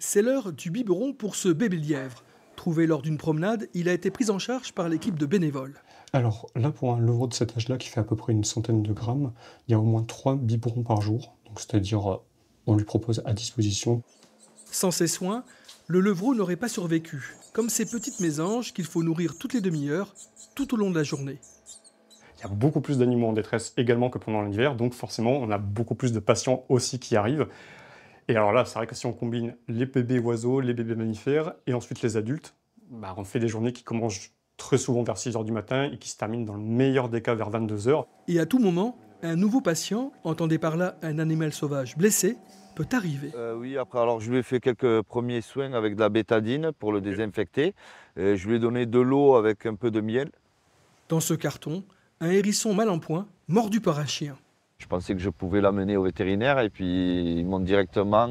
C'est l'heure du biberon pour ce bébé lièvre. Trouvé lors d'une promenade, il a été pris en charge par l'équipe de bénévoles. Alors là, pour un levreau de cet âge-là qui fait à peu près une centaine de grammes, il y a au moins 3 biberons par jour. Donc, c'est-à-dire, on lui propose à disposition. Sans ces soins, le levreau n'aurait pas survécu, comme ces petites mésanges qu'il faut nourrir toutes les demi-heures, tout au long de la journée. Il y a beaucoup plus d'animaux en détresse également que pendant l'hiver, donc forcément, on a beaucoup plus de patients aussi qui arrivent. Et alors là, c'est vrai que si on combine les bébés oiseaux, les bébés mammifères et ensuite les adultes, on fait des journées qui commencent très souvent vers 6 h du matin et qui se terminent dans le meilleur des cas vers 22 h. Et à tout moment, un nouveau patient, entendez par là un animal sauvage blessé, peut arriver. Oui, après, alors je lui ai fait quelques premiers soins avec de la bétadine pour le désinfecter. Je lui ai donné de l'eau avec un peu de miel. Dans ce carton, un hérisson mal en point, mordu par un chien. Je pensais que je pouvais l'amener au vétérinaire et puis ils m'ont directement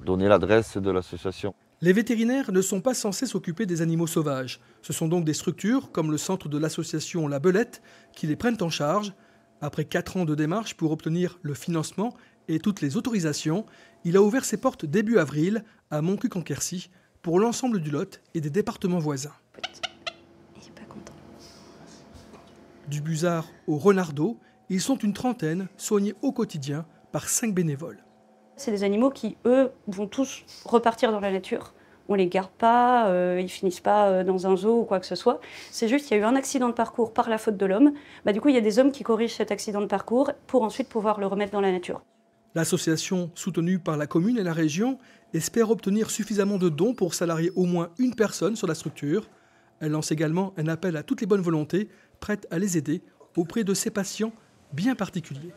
donné l'adresse de l'association. Les vétérinaires ne sont pas censés s'occuper des animaux sauvages. Ce sont donc des structures, comme le centre de l'association La Belette, qui les prennent en charge. Après 4 ans de démarches pour obtenir le financement et toutes les autorisations, il a ouvert ses portes début avril à Montcuq-en-Quercy pour l'ensemble du Lot et des départements voisins. Il est pas content. Du Busard au Renardeau, ils sont une trentaine, soignés au quotidien par 5 bénévoles. C'est des animaux qui, eux, vont tous repartir dans la nature. On les garde pas, ils finissent pas dans un zoo ou quoi que ce soit. C'est juste qu'il y a eu un accident de parcours par la faute de l'homme. Du coup, il y a des hommes qui corrigent cet accident de parcours pour ensuite pouvoir le remettre dans la nature. L'association, soutenue par la commune et la région, espère obtenir suffisamment de dons pour salarier au moins une personne sur la structure. Elle lance également un appel à toutes les bonnes volontés prêtes à les aider auprès de ces patients bien particuliers.